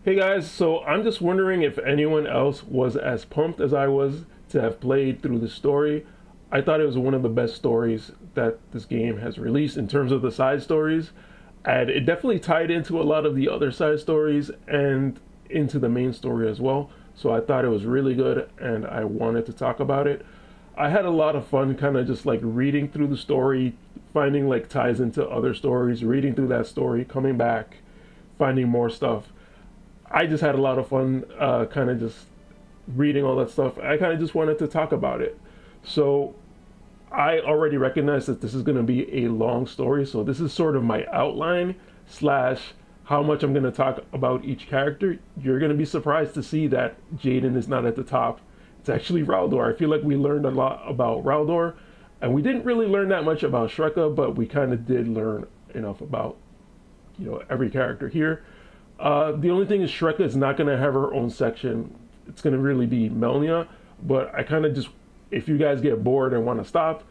Hey guys, so I'm just wondering if anyone else was as pumped as I was to have played through the story. I thought it was one of the best stories that this game has released in terms of the side stories, and it definitely tied into a lot of the other side stories and into the main story as well. So I thought it was really good and I wanted to talk about it. I had a lot of fun kind of just like reading through the story, finding like ties into other stories, reading through that story, coming back, finding more stuff. I just had a lot of fun, kind of just reading all that stuff. I kind of just wanted to talk about it. So I already recognize that this is going to be a long story. So this is sort of my outline slash how much I'm going to talk about each character. You're going to be surprised to see that Jayden is not at the top. It's actually Rhaldor. I feel like we learned a lot about Rhaldor, and we didn't really learn that much about Shreka, but we kind of did learn enough about every character here. The only thing is Shreka is not going to have her own section. It's going to really be Melnia. But I kind of just, if you guys get bored and want to stop,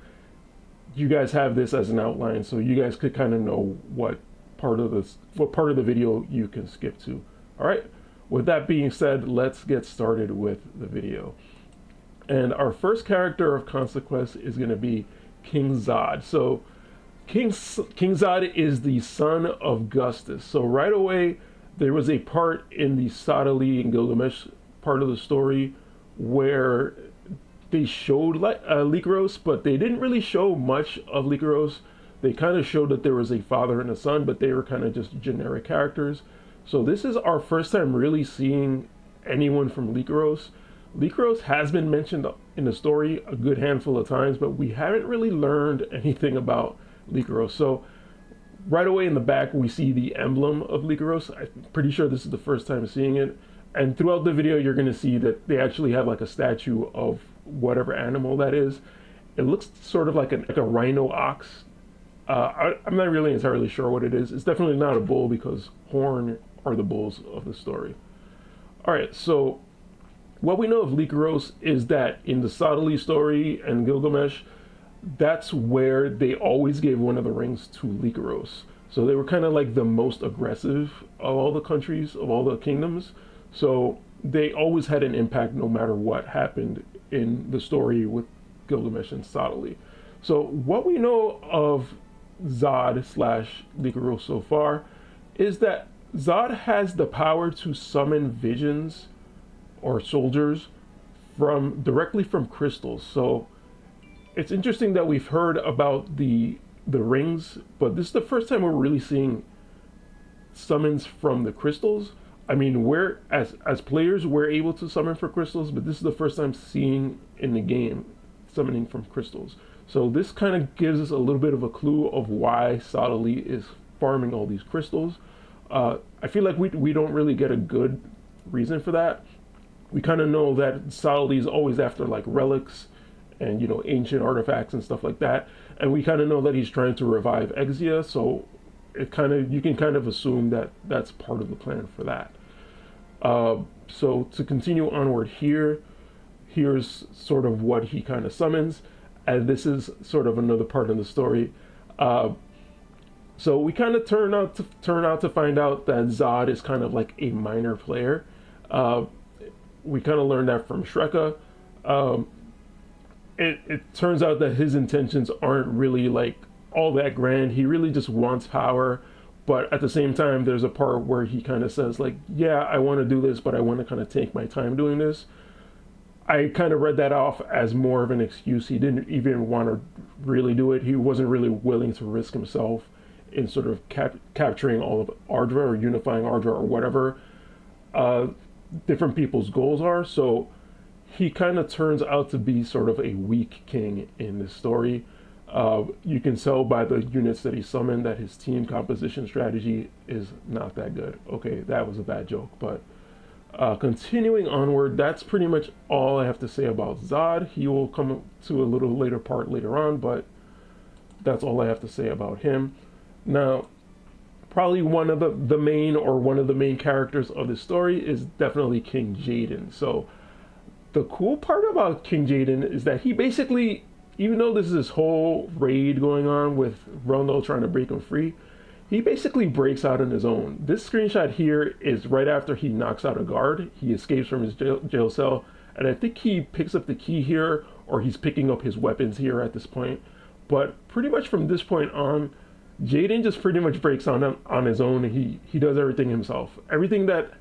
you guys have this as an outline, so you guys could kind of know what part of the video you can skip to. All right. With that being said, let's get started with the video. And our first character of consequence is going to be King Zahd. So King Zahd is the son of Gustus. So right away, there was a part in the Sadali and Gilgamesh part of the story where they showed Lycaros, but they didn't really show much of Lycaros. They kind of showed that there was a father and a son, but they were kind of just generic characters. So this is our first time really seeing anyone from Lycaros. Lycaros has been mentioned in the story a good handful of times, but we haven't really learned anything about Lycaros. So right away in the back, we see the emblem of Lycaros. I'm pretty sure this is the first time seeing it. And throughout the video, you're going to see that they actually have like a statue of whatever animal that is. It looks sort of like a rhino ox. I'm not really entirely sure what it is. It's definitely not a bull because horn are the bulls of the story. All right, so what we know of Lycaros is that in the Sadali story and Gilgamesh, that's where they always gave one of the rings to Lycaros. So they were kind of like the most aggressive of all the countries, of all the kingdoms. So they always had an impact no matter what happened in the story with Gilgamesh and Sadali. So what we know of Zahd slash Lycaros so far is that Zahd has the power to summon visions or soldiers directly from crystals. So it's interesting that we've heard about the rings, but this is the first time we're really seeing summons from the crystals. I mean, we're as players we're able to summon for crystals, but this is the first time seeing in the game summoning from crystals. So this kind of gives us a little bit of a clue of why Sadali is farming all these crystals. I feel like we don't really get a good reason for that. We kind of know that Sadali is always after like relics and ancient artifacts and stuff like that, and we kind of know that he's trying to revive Exia, so you can kind of assume that that's part of the plan for that. So to continue onward here's sort of what he kind of summons, and this is sort of another part of the story. So we kind of turn out to find out that Zahd is kind of like a minor player. We kind of learned that from Shreka. It turns out that his intentions aren't really like all that grand. He really just wants power, but at the same time, there's a part where he kind of says like, yeah, I want to do this, but I want to kind of take my time doing this. I kind of read that off as more of an excuse. He didn't even want to really do it. He wasn't really willing to risk himself in sort of capturing all of Ardra or unifying Ardra or whatever different people's goals are. So he kind of turns out to be sort of a weak king in this story. You can tell by the units that he summoned that his team composition strategy is not that good. Okay, that was a bad joke, but continuing onward, that's pretty much all I have to say about Zahd. He will come to a little later part later on, but that's all I have to say about him. Now, probably one of the main characters of this story is definitely King Jayden. So the cool part about King Jayden is that he basically, even though this is this whole raid going on with Rhaldor trying to break him free, he basically breaks out on his own. This screenshot here is right after he knocks out a guard. He escapes from his jail cell, and I think he picks up the key here, or he's picking up his weapons here at this point. But pretty much from this point on, Jayden just pretty much breaks on his own. He does everything himself. Everything that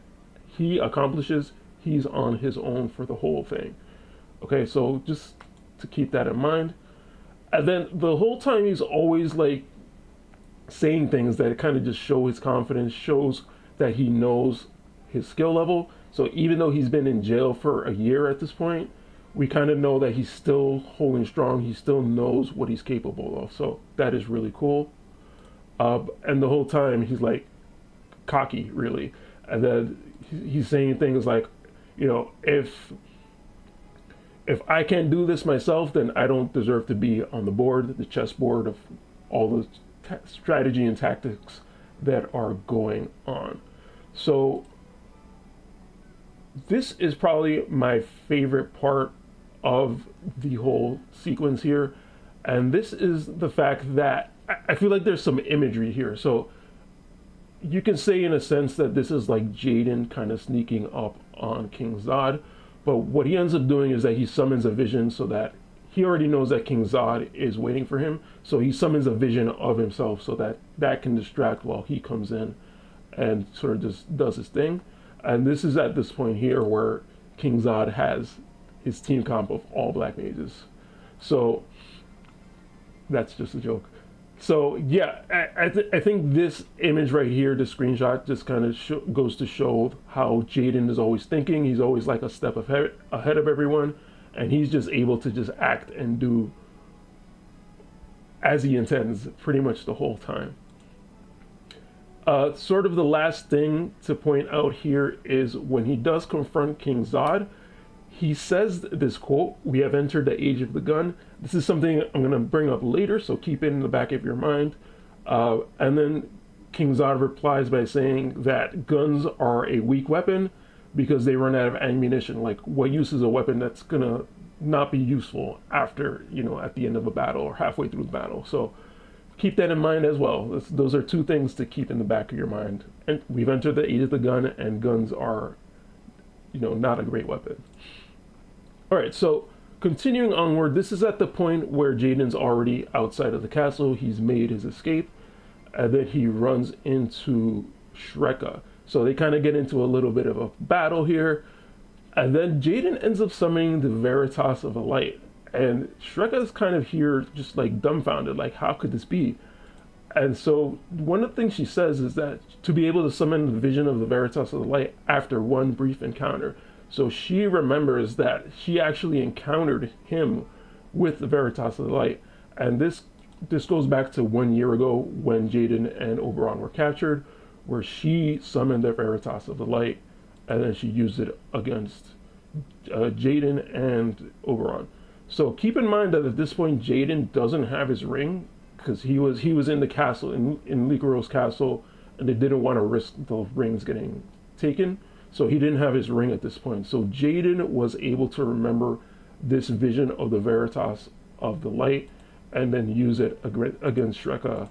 he accomplishes, he's on his own for the whole thing. Okay, so just to keep that in mind. And then the whole time he's always like saying things that kind of just show his confidence, shows that he knows his skill level. So even though he's been in jail for a year at this point, we kind of know that he's still holding strong. He still knows what he's capable of. So that is really cool. And the whole time he's like cocky, really. And then he's saying things like, you know, if I can't do this myself, then I don't deserve to be on the board, the chessboard of all the strategy and tactics that are going on. So this is probably my favorite part of the whole sequence here. And this is the fact that I feel like there's some imagery here. So you can say in a sense that this is like Jayden kind of sneaking up on King Zahd. But what he ends up doing is that he summons a vision so that he already knows that King Zahd is waiting for him. So he summons a vision of himself so that that can distract while he comes in and sort of just does his thing. And this is at this point here where King Zahd has his team comp of all black mages. So that's just a joke. So yeah, I think this image right here, the screenshot, just kind of goes to show how Jayden is always thinking. He's always like a step ahead of everyone, and he's just able to just act and do as he intends pretty much the whole time. Sort of the last thing to point out here is when he does confront King Zahd, he says this quote, "We have entered the age of the gun." This is something I'm going to bring up later, so keep it in the back of your mind. And then King Zahd replies by saying that guns are a weak weapon because they run out of ammunition. Like, what use is a weapon that's going to not be useful after, you know, at the end of a battle or halfway through the battle? So keep that in mind as well. Those are two things to keep in the back of your mind. And we've entered the age of the gun, and guns are, you know, not a great weapon. All right, so continuing onward, this is at the point where Jayden's already outside of the castle. He's made his escape, and then he runs into Shreka. So they kind of get into a little bit of a battle here, and then Jayden ends up summoning the Veritas of the Light, and Shreka's kind of here just like dumbfounded, like, how could this be? And so one of the things she says is that to be able to summon the vision of the Veritas of the Light after one brief encounter. So she remembers that she actually encountered him with the Veritas of the Light. And this goes back to 1 year ago when Jayden and Oberon were captured, where she summoned the Veritas of the Light, and then she used it against Jayden and Oberon. So keep in mind that at this point, Jayden doesn't have his ring, because he was in the castle, in Lycoros castle, and they didn't want to risk the rings getting taken. So he didn't have his ring at this point. So Jayden was able to remember this vision of the Veritas of the Light and then use it against Shreka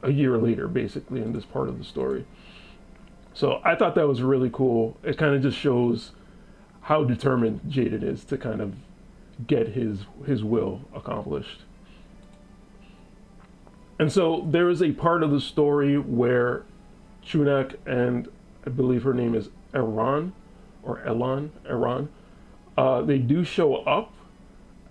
a year later, basically, in this part of the story. So I thought that was really cool. It kind of just shows how determined Jayden is to kind of get his will accomplished. And so there is a part of the story where Chunak and I believe her name is Eran, or Elan, they do show up,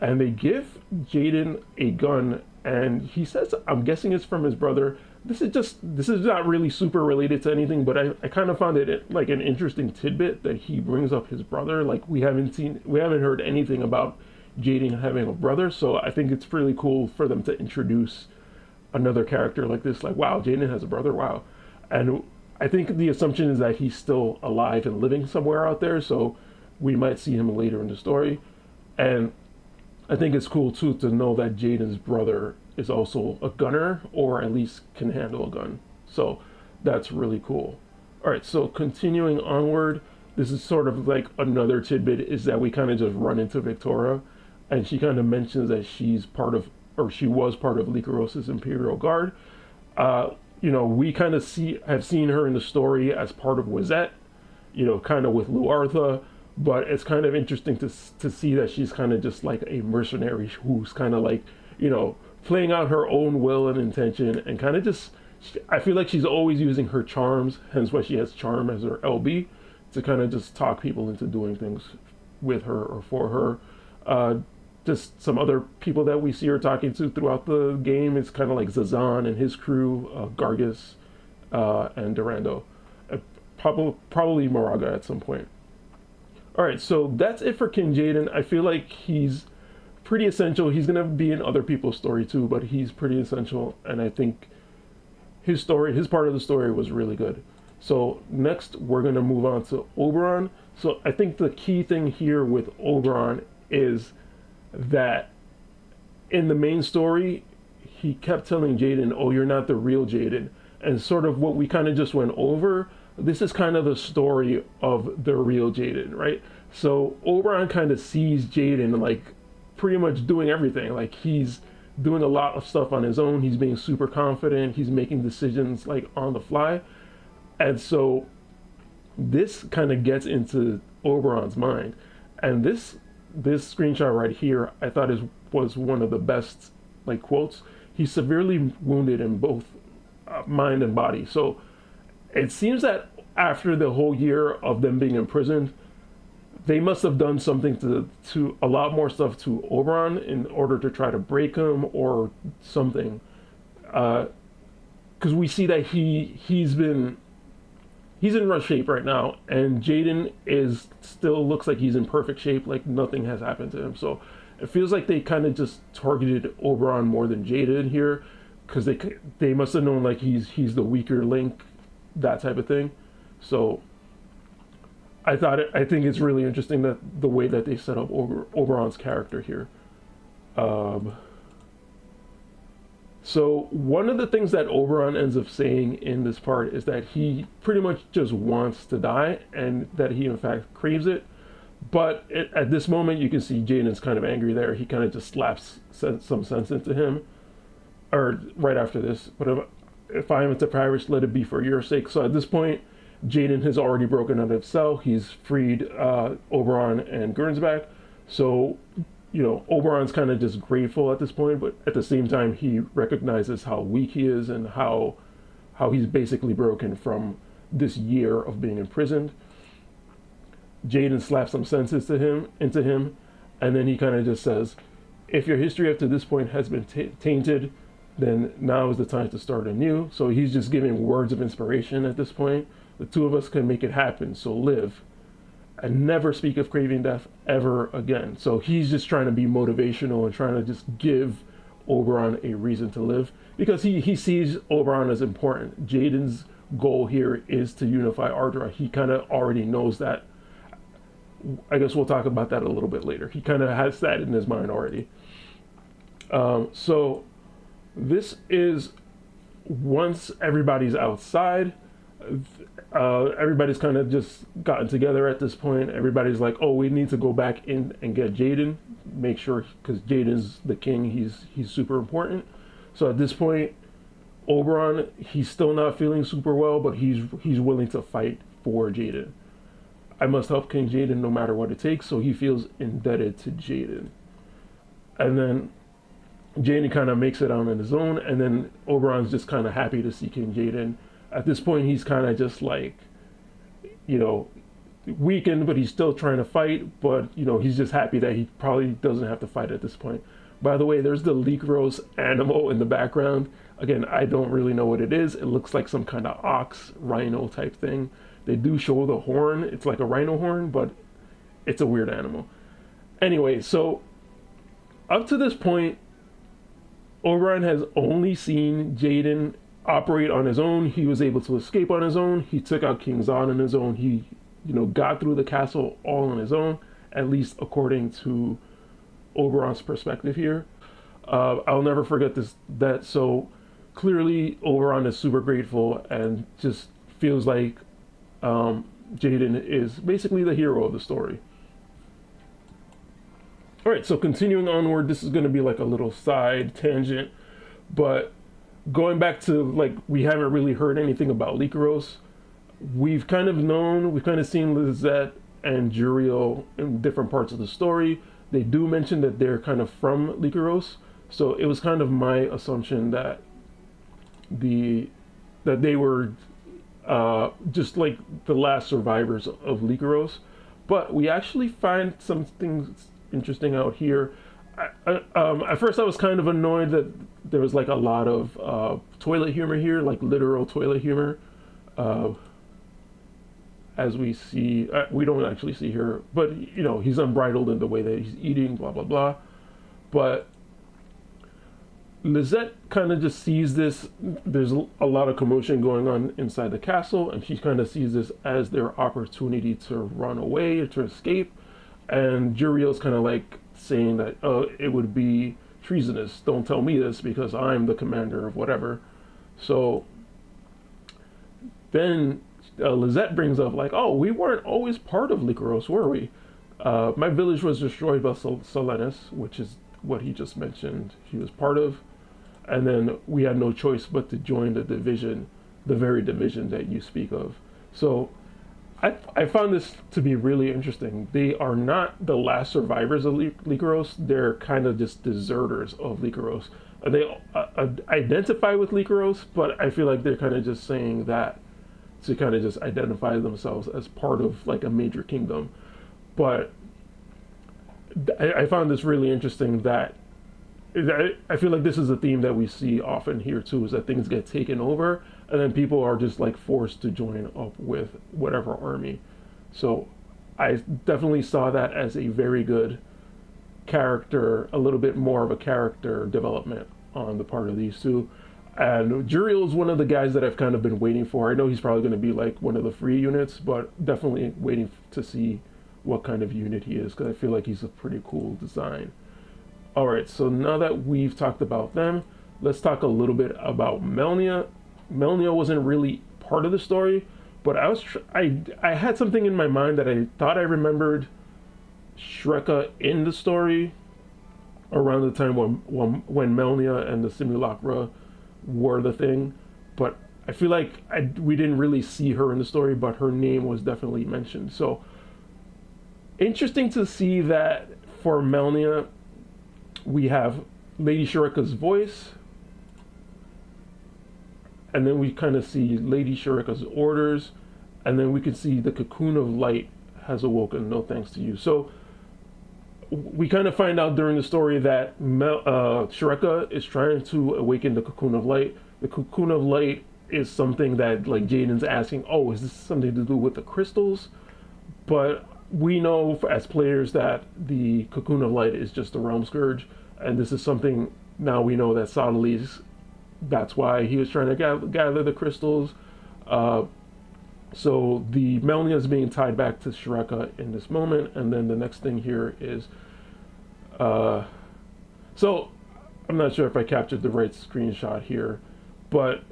and they give Jayden a gun, and he says, I'm guessing it's from his brother. This is not really super related to anything, but I kind of found it like an interesting tidbit that he brings up his brother. Like, we haven't heard anything about Jayden having a brother, so I think it's really cool for them to introduce another character like this. Like, wow, Jayden has a brother, wow. And I think the assumption is that he's still alive and living somewhere out there, so we might see him later in the story. And I think it's cool, too, to know that Jayden's brother is also a gunner, or at least can handle a gun. So that's really cool. All right, so continuing onward, this is sort of like another tidbit, is that we kind of just run into Victoria, and she kind of mentions that she was part of Lycoros' Imperial Guard. we kind of have seen her in the story as part of Wizette, kind of with Lu'Cia, but it's kind of interesting to see that she's kind of just like a mercenary who's kind of like, playing out her own will and intention, and kind of just, I feel like she's always using her charms, hence why she has charm as her LB, to kind of just talk people into doing things with her or for her. Just some other people that we see her talking to throughout the game, it's kind of like Zahd and his crew, Gargus, and Durando. Probably Moraga at some point. Alright, so that's it for King Jayden. I feel like he's pretty essential. He's going to be in other people's story too, but he's pretty essential, and I think his part of the story was really good. So next, we're going to move on to Oberon. So I think the key thing here with Oberon is that in the main story, he kept telling Jayden, oh, you're not the real Jayden. And sort of what we kind of just went over, this is kind of the story of the real Jayden, right? So Oberon kind of sees Jayden like pretty much doing everything. Like he's doing a lot of stuff on his own. He's being super confident. He's making decisions like on the fly. And so this kind of gets into Oberon's mind. And this screenshot right here, I thought was one of the best like quotes. He's severely wounded in both mind and body. So it seems that after the whole year of them being imprisoned, they must have done something to a lot more stuff to Oberon in order to try to break him or something. Because we see that he's in rough shape right now, and Jayden still looks like he's in perfect shape, like nothing has happened to him. So it feels like they kind of just targeted Oberon more than Jayden here, because they must have known like he's the weaker link, that type of thing. So I think it's really interesting that the way that they set up Oberon's character here. So one of the things that Oberon ends up saying in this part is that he pretty much just wants to die, and that he in fact craves it. But at this moment, you can see Jayden's kind of angry there. He kind of just slaps some sense into him, or right after this. But if I am to perish, let it be for your sake. So at this point, Jayden has already broken out of his cell. He's freed Oberon and Gernsback. So, Oberon's kind of just grateful at this point, but at the same time, he recognizes how weak he is and how he's basically broken from this year of being imprisoned. Jayden slaps some sense into him, and then he kind of just says, if your history up to this point has been tainted, then now is the time to start anew. So he's just giving words of inspiration at this point. The two of us can make it happen, so live. And never speak of craving death ever again. So he's just trying to be motivational and trying to just give Oberon a reason to live, because he sees Oberon as important. Jayden's goal here is to unify Ardra. He kind of already knows that. I guess we'll talk about that a little bit later. He kind of has that in his mind already. So this is once everybody's outside. Everybody's kind of just gotten together at this point. Everybody's like, oh, we need to go back in and get Jayden, make sure, because Jayden's the king. He's super important. So at this point, Oberon, he's still not feeling super well, but he's willing to fight for Jayden. I must help King Jayden no matter what it takes. So he feels indebted to Jayden. And then Jayden kind of makes it out on his own, and then Oberon's just kind of happy to see King Jayden. At this point, he's kind of just like, weakened, but he's still trying to fight. But, he's just happy that he probably doesn't have to fight at this point. By the way, there's the Lycros animal in the background. Again, I don't really know what it is. It looks like some kind of ox, rhino type thing. They do show the horn. It's like a rhino horn, but it's a weird animal. Anyway, so up to this point, Oberon has only seen Jayden operate on his own. He was able to escape on his own. He took out King Zahd on his own. He, got through the castle all on his own, at least according to Oberon's perspective here. I'll never forget that. So clearly Oberon is super grateful and just feels like Jayden is basically the hero of the story. All right, so continuing onward, this is going to be like a little side tangent, but going back to like we haven't really heard anything about Lycaros. We've kind of seen Lissette and Jurial in different parts of the story. They do mention that they're kind of from Lycaros, so it was kind of my assumption that they were just like the last survivors of Lycaros. But we actually find something interesting out here. At first, I was kind of annoyed that there was like a lot of toilet humor here, like literal toilet humor. As we see, we don't actually see here, but you know, he's unbridled in the way that he's eating, blah blah blah. But Lissette kind of just sees this. There's a lot of commotion going on inside the castle, and she kind of sees this as their opportunity to run away or to escape. And Juriel's kind of like saying that, oh, it would be treasonous. Don't tell me this because I'm the commander of whatever. So then Lissette brings up like, oh, we weren't always part of Lycaros, were we? My village was destroyed by Solenis, which is what he just mentioned he was part of. And then we had no choice but to join the division, the very division that you speak of. So I found this to be really interesting. They are not the last survivors of Lycaros. They're kind of just deserters of Lycaros. They identify with Lycaros, but I feel like they're kind of just saying that to kind of just identify themselves as part of like a major kingdom. But I found this really interesting that I feel like this is a theme that we see often here too, is that things get taken over and then people are just like forced to join up with whatever army. So I definitely saw that as a very good character, a little bit more of a character development on the part of these two. And Juriel is one of the guys that I've kind of been waiting for. I know he's probably going to be like one of the free units, but definitely waiting to see what kind of unit he is, because I feel like he's a pretty cool design. Alright, so now that we've talked about them, let's talk a little bit about Melnia. Melnia wasn't really part of the story, but I had something in my mind that I thought I remembered Shreka in the story around the time when Melnia and the Simulacra were the thing, but I feel like we didn't really see her in the story, but her name was definitely mentioned. So interesting to see that for Melnia, we have Lady Shreka's voice, and then we kind of see Lady Shreka's orders, and then we can see the cocoon of light has awoken, no thanks to you. So we kind of find out during the story that Shreka is trying to awaken the cocoon of light. The cocoon of light is something that like Jayden's asking, oh, is this something to do with the crystals? But we know as players that the cocoon of light is just a realm scourge, and this is something now we know that Sadali's, that's why he was trying to gather the crystals. So the Melnia is being tied back to Shreka in this moment, and then the next thing here is, so I'm not sure if I captured the right screenshot here, but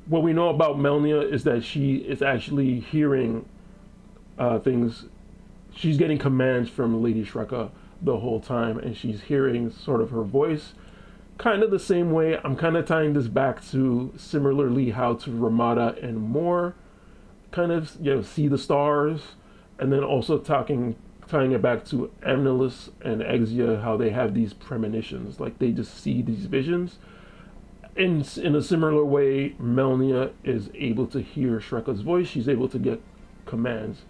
what we know about Melnia is that she is actually hearing things. She's getting commands from Lady Shreka the whole time, and she's hearing sort of her voice. Kind of the same way, I'm kind of tying this back to similarly how to Ramada and more, kind of, you know, see the stars, and then also tying it back to Amnelis and Exia, how they have these premonitions, like they just see these visions. In a similar way, Melnia is able to hear Shreka's voice. She's able to get commands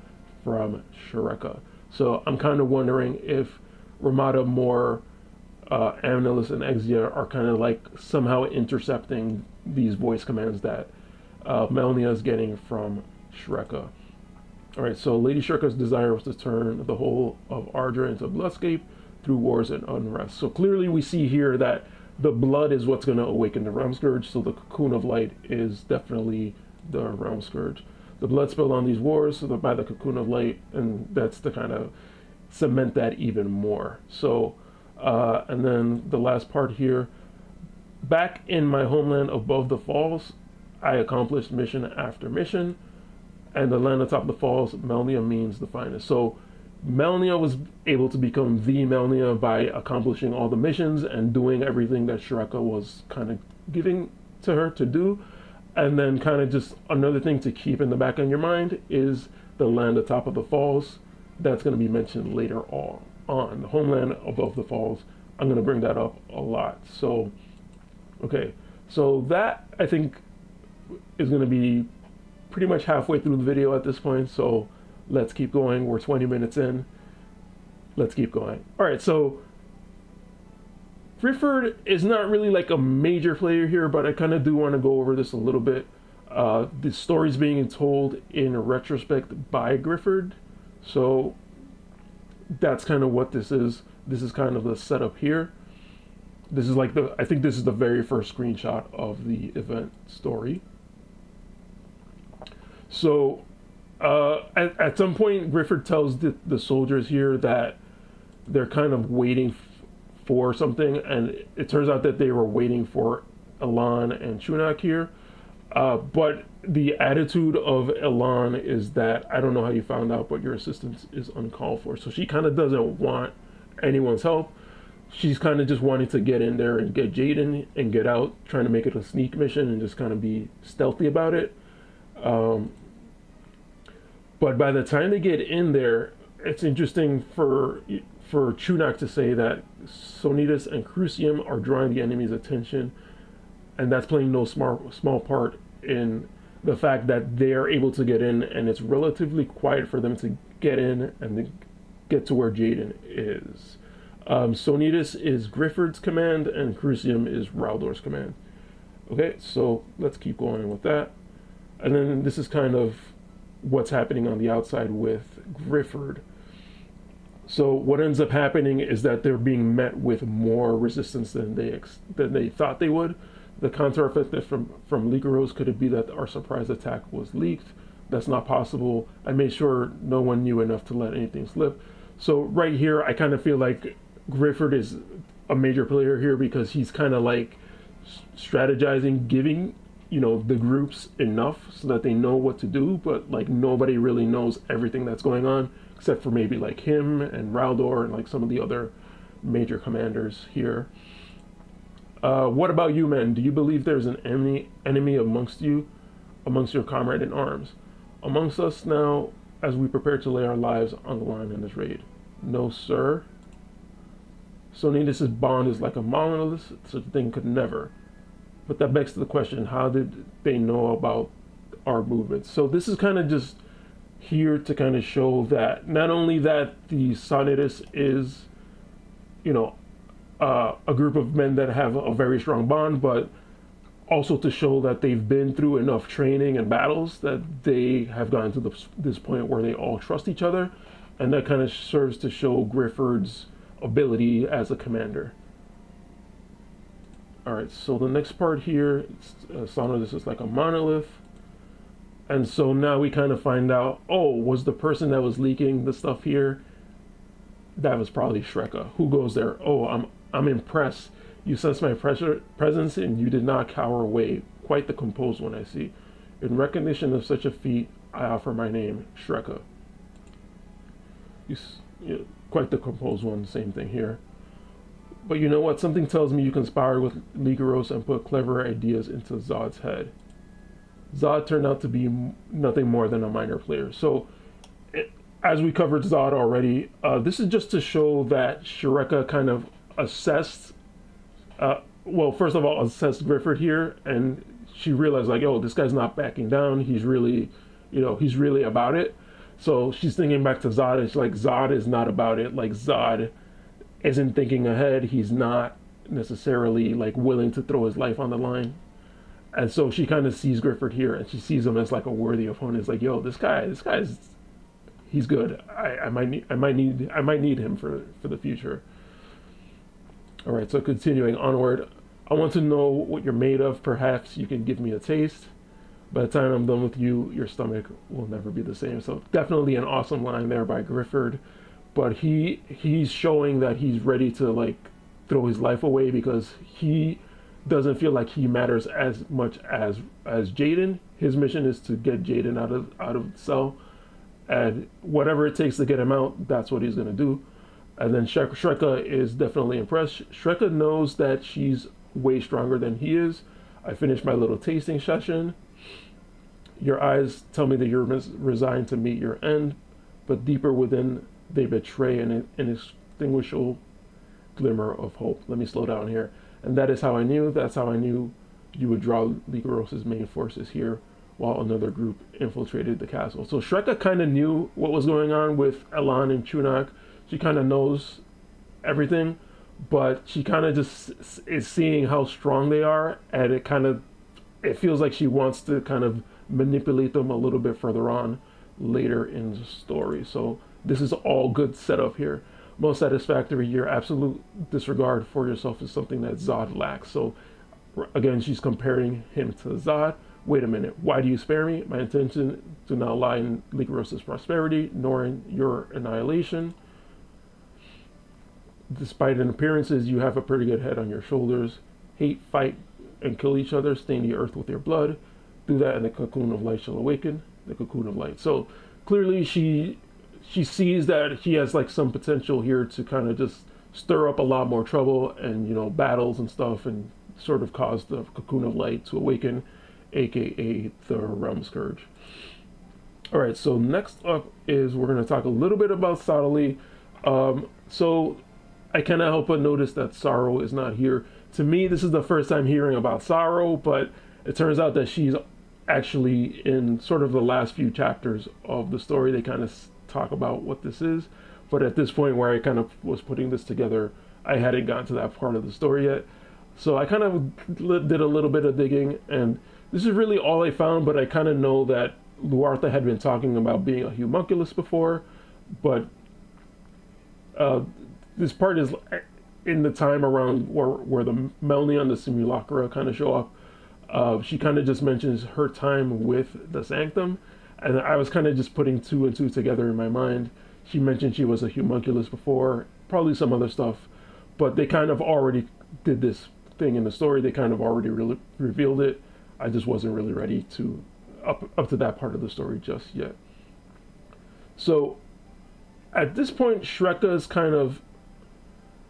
from Shreka. So I'm kind of wondering if Ramada more, Amnelis and Exia are kind of like somehow intercepting these voice commands that Melnia is getting from Shreka. Alright, so Lady Shreka's desire was to turn the whole of Ardra into bloodscape through wars and unrest. So clearly we see here that the blood is what's going to awaken the Realm Scourge, so the Cocoon of Light is definitely the Realm Scourge. The blood spilled on these wars, so by the Cocoon of Light, and that's to kind of cement that even more. So and then the last part here, back in my homeland above the falls, I accomplished mission after mission, and the land atop the falls, Melnia means the finest. So Melnia was able to become the Melnia by accomplishing all the missions and doing everything that Shreka was kind of giving to her to do. And then kind of just another thing to keep in the back of your mind is the land atop of the falls. That's going to be mentioned later on. The homeland above the falls. I'm going to bring that up a lot. So, okay. So that, I think, is going to be pretty much halfway through the video at this point. So let's keep going. We're 20 minutes in. Let's keep going. All right, so Gryfford is not really like a major player here, but I kind of do want to go over this a little bit. The story's being told in retrospect by Gryfford, so that's kind of what this is. This is kind of the setup here. This is like I think this is the very first screenshot of the event story. So at some point, Gryfford tells the soldiers here that they're kind of waiting for something, and it turns out that they were waiting for Elan and Chunak here. But the attitude of Elan is that, I don't know how you found out, but your assistance is uncalled for. So she kind of doesn't want anyone's help. She's kind of just wanting to get in there and get Jayden and get out, trying to make it a sneak mission and just kind of be stealthy about it. But by the time they get in there, it's interesting for Chunak to say that Sonidas and Crucium are drawing the enemy's attention, and that's playing no small part in the fact that they're able to get in, and it's relatively quiet for them to get in and get to where Jayden is. Sonidas is Gryfford's command, and Crucium is Rhaldor's command. Okay, so let's keep going with that. And then this is kind of what's happening on the outside with Gryfford. So what ends up happening is that they're being met with more resistance than they thought they would. The counter effective from Lycaros could it be that our surprise attack was leaked? That's not possible. I made sure no one knew enough to let anything slip. So right here, I kind of feel like Gryfford is a major player here because he's kind of like strategizing, giving the groups enough so that they know what to do, but like nobody really knows everything that's going on except for maybe like him and Rhaldor and like some of the other major commanders here. What about you, men? Do you believe there's an enemy amongst your comrade in arms? Amongst us now, as we prepare to lay our lives on the line in this raid? No, sir. Sonidis' bond is like a monolith, such a thing could never. But that begs to the question, how did they know about our movements? So this is kind of just here to kind of show that not only that the Sonidis is, a group of men that have a very strong bond, but also to show that they've been through enough training and battles that they have gotten to this point where they all trust each other, and that kind of serves to show Gryfford's ability as a commander. All right, so the next part here, Sonidis is like a monolith, and so now we kind of find out, was the person that was leaking the stuff here, that was probably Shreka. Who goes there? I'm impressed. You sensed my presence and you did not cower away. Quite the composed one, I see. In recognition of such a feat, I offer my name, Shreka. Quite the composed one, same thing here. But you know what? Something tells me you conspired with Lycaros and put clever ideas into Zahd's head. Zahd turned out to be nothing more than a minor player. So, as we covered Zahd already, this is just to show that Shreka kind of assessed, first of all, assessed Gryfford here, and she realized like, this guy's not backing down. He's really, he's really about it. So she's thinking back to Zahd, and she's like, Zahd is not about it. Like, Zahd isn't thinking ahead. He's not necessarily like willing to throw his life on the line. And so she kind of sees Gryfford here, and she sees him as like a worthy opponent. It's like, this guy's, he's good. I might need him for the future. All right, so continuing onward, I want to know what you're made of. Perhaps you can give me a taste. By the time I'm done with you, your stomach will never be the same. So definitely an awesome line there by Gryfford, but he's showing that he's ready to like throw his life away because he doesn't feel like he matters as much as Jayden. His mission is to get Jayden out of the cell, and whatever it takes to get him out, that's what he's gonna do. And then Shreka is definitely impressed. Shreka knows that she's way stronger than he is, I finished my little tasting session. Your eyes tell me that you're resigned to meet your end, but deeper within, they betray an inextinguishable glimmer of hope. Let me slow down here. And that is how I knew. That's how I knew you would draw Lycoros's main forces here while another group infiltrated the castle. So Shreka kind of knew what was going on with Elan and Chunak. She kind of knows everything, but she kind of just is seeing how strong they are, and it feels like she wants to kind of manipulate them a little bit further on later in the story. So this is all good setup here. Most satisfactory, your absolute disregard for yourself is something that Zahd lacks. So again, she's comparing him to Zahd. Wait a minute, why do you spare me? My intention do not lie in Lycoros's prosperity, nor in your annihilation. Despite in appearances, you have a pretty good head on your shoulders. Hate, fight, and kill each other. Stain the earth with your blood. Do that, and the cocoon of light shall awaken. The cocoon of light. So clearly, she sees that he has like some potential here to kind of just stir up a lot more trouble and, you know, battles and stuff, and sort of cause the cocoon of light to awaken, aka the Realm Scourge. All right. So next up is we're going to talk a little bit about Sadali. So I cannot help but notice that Sorrow is not here. To me, this is the first time hearing about Sorrow, but it turns out that she's actually in sort of the last few chapters of the story. They kind of talk about what this is, but at this point where I kind of was putting this together, I hadn't gotten to that part of the story yet. So I kind of did a little bit of digging, and this is really all I found, but I kind of know that Luartha had been talking about being a homunculus before, but this part is in the time around where the Melnia and the Simulacra kind of show up. She kind of just mentions her time with the Sanctum, and I was kind of just putting two and two together in my mind. She mentioned she was a homunculus before, probably some other stuff, but they kind of already did this thing in the story. They kind of already revealed it. I just wasn't really ready to up to that part of the story just yet. So at this point, Shreka's kind of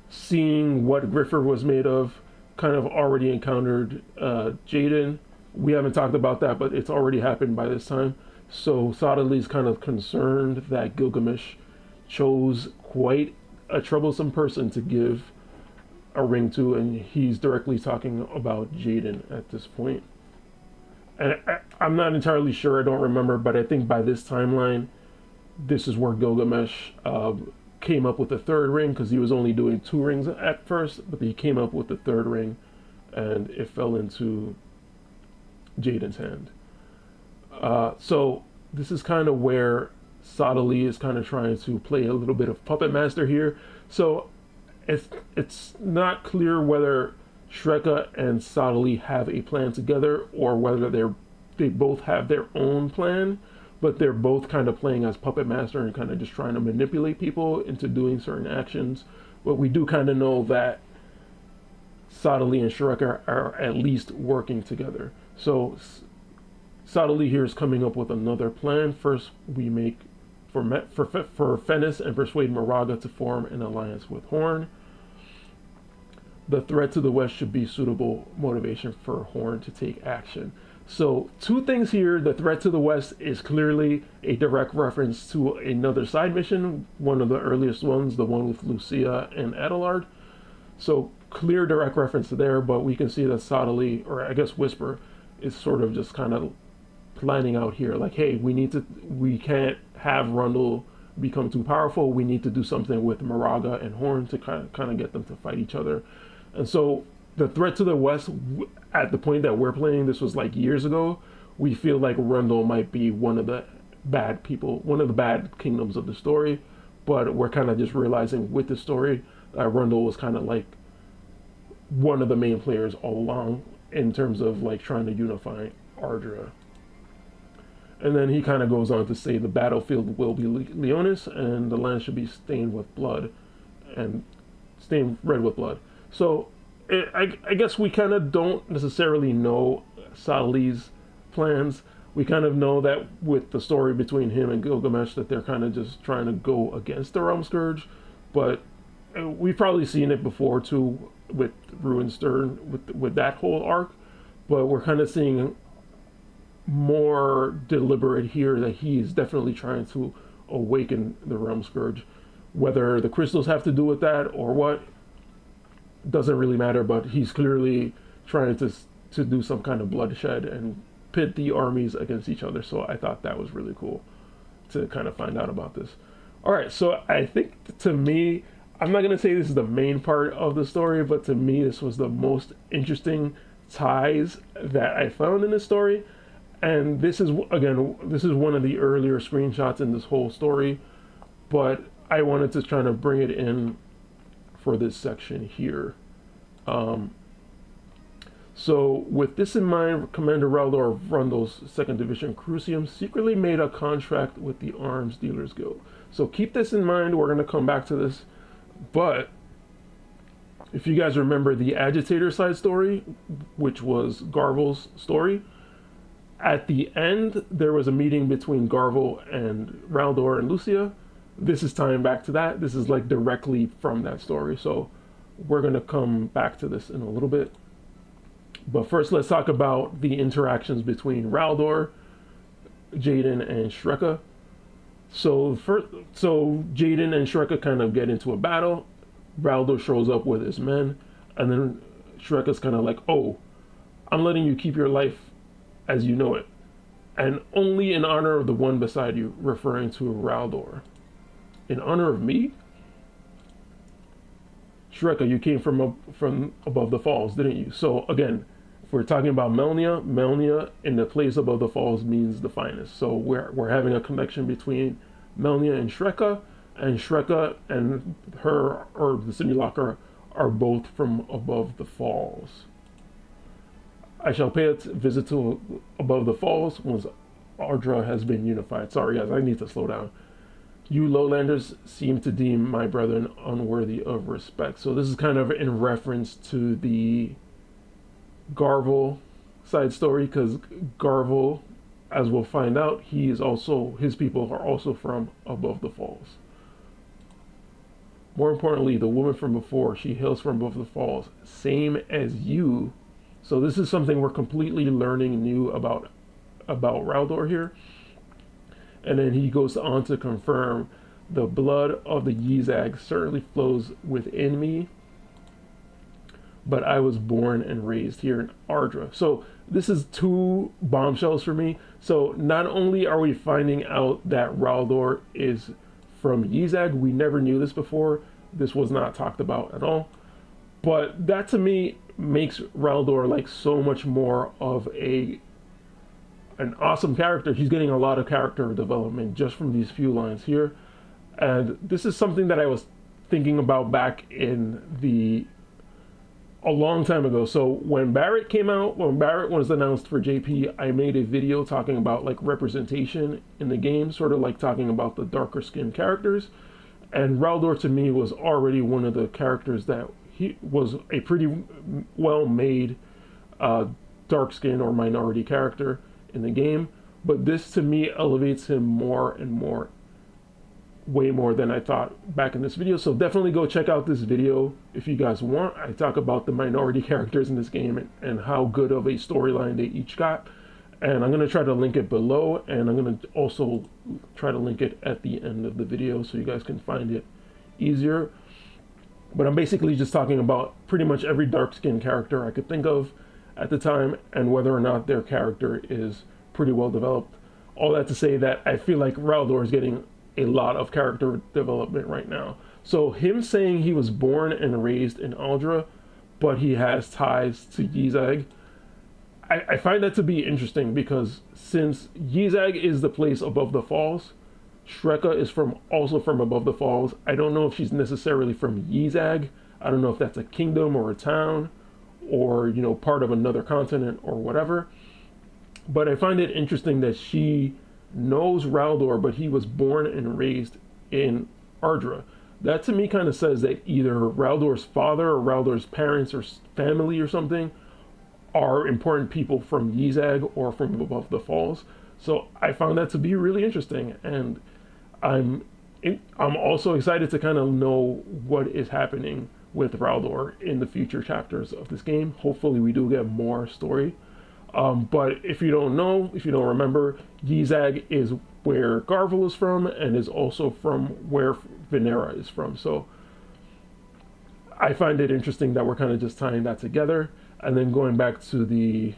seeing what Gryfford was made of, kind of already encountered Jayden. We haven't talked about that, but it's already happened by this time. So Sadali's kind of concerned that Gilgamesh chose quite a troublesome person to give a ring to, and he's directly talking about Jayden at this point. And I'm not entirely sure, I don't remember, but I think by this timeline, this is where Gilgamesh came up with the third ring, because he was only doing 2 rings at first, but he came up with the third ring, and it fell into Jayden's hand. So this is kind of where Sadali is kind of trying to play a little bit of puppet master here. So it's not clear whether Shreka and Sadali have a plan together, or whether they both have their own plan, but they're both kind of playing as puppet master and kind of just trying to manipulate people into doing certain actions. But we do kind of know that Sadali and Shreka are at least working together. So Sadali here is coming up with another plan. First, we make for Fennis and persuade Moraga to form an alliance with Horn. The threat to the west should be suitable motivation for Horn to take action. So 2 things here. The threat to the west is clearly a direct reference to another side mission, one of the earliest ones, the one with Lu'Cia and Adelard. So clear direct reference there, but we can see that Sadali, or I guess Whisper, is sort of just kind of planning out here, like, hey, we can't have Rundle become too powerful. We need to do something with Moraga and Horn to kind of get them to fight each other. And so the threat to the west, at the point that we're playing, this was like years ago, we feel like Rundle might be one of the bad people, one of the bad kingdoms of the story, but we're kind of just realizing with the story that Rundle was kind of like one of the main players all along in terms of like trying to unify Ardra. And then he kind of goes on to say the battlefield will be Leonis, and the land should be stained with blood, and stained red with blood. So I guess we kind of don't necessarily know Sadali's plans. We kind of know that with the story between him and Gilgamesh that they're kind of just trying to go against the Realm Scourge, but we've probably seen it before too with Ruinstern with that whole arc. but we're kind of seeing more deliberate here that he's definitely trying to awaken the Realm Scourge. Whether the crystals have to do with that or what doesn't really matter, but he's clearly trying to do some kind of bloodshed and pit the armies against each other. So I thought that was really cool to kind of find out about this. All right, so I think to me, I'm not going to say this is the main part of the story, but to me, this was the most interesting ties that I found in this story. And this is, again, this is one of the earlier screenshots in this whole story, but I wanted to try to bring it in for this section here. So with this in mind, Commander Rhaldor of Rundle's 2nd Division Crucium secretly made a contract with the Arms Dealers Guild. So keep this in mind, we're going to come back to this. But if you guys remember the Agitator side story, which was Garvel's story, at the end there was a meeting between Garvel and Rhaldor and Lu'Cia. This is tying back to that. This is like directly from that story. So we're going to come back to this in a little bit. But first, let's talk about the interactions between Rhaldor, Jayden, and Shreka. So Jayden and Shreka kind of get into a battle. Rhaldor shows up with his men, and then Shreka's kind of like, "Oh, I'm letting you keep your life as you know it, and only in honor of the one beside you," referring to Rhaldor. In honor of me? Shreka, you came from above the falls, didn't you? So again, if we're talking about Melnia in the place above the falls means the finest. So we're having a connection between Melnia and Shreka and her, or the simulacra, are both from above the falls. I shall pay a visit to above the falls once Ardra has been unified. Sorry guys, I need to slow down. You lowlanders seem to deem my brethren unworthy of respect. So this is kind of in reference to the Garvel side story, because Garvel, as we'll find out, his people are also from above the falls. More importantly, the woman from before, she hails from above the falls, same as you. So this is something we're completely learning new about Rhaldor here. And then he goes on to confirm, the blood of the Yizag certainly flows within me, but I was born and raised here in Ardra. So this is two bombshells for me. So not only are we finding out that Rhaldor is from Yizag, we never knew this before. This was not talked about at all. But that to me makes Rhaldor like so much more of an awesome character. He's getting a lot of character development just from these few lines here. And this is something that I was thinking about back a long time ago. So when Barrett came out, when Barrett was announced for JP, I made a video talking about like representation in the game, sort of like talking about the darker skinned characters. And Rhaldor to me was already one of the characters that he was a pretty well made dark skin or minority character in the game, but this to me elevates him more and more, way more than I thought back in this video. So definitely go check out this video if you guys want. I talk about the minority characters in this game and how good of a storyline they each got, and I'm going to try to link it below, and I'm going to also try to link it at the end of the video so you guys can find it easier. But I'm basically just talking about pretty much every dark-skinned character I could think of at the time, and whether or not their character is pretty well developed. All that to say that I feel like Rhaldor is getting a lot of character development right now. So him saying he was born and raised in Ardra, but he has ties to Yizag, I find that to be interesting, because since Yizag is the place above the falls, Shreka is also from above the falls. I don't know if she's necessarily from Yizag. I don't know if that's a kingdom or a town, or, you know, part of another continent or whatever. But I find it interesting that she knows Rhaldor, but he was born and raised in Ardra. That to me kind of says that either Rhaldor's father or Rhaldor's parents or family or something are important people from Yizag or from above the falls. So I found that to be really interesting, and I'm also excited to kind of know what is happening with Rhaldor in the future chapters of this game. Hopefully we do get more story. But if you don't know, if you don't remember, Yzag is where Garvel is from, and is also from where Venera is from. So I find it interesting that we're kind of just tying that together. And then going back to the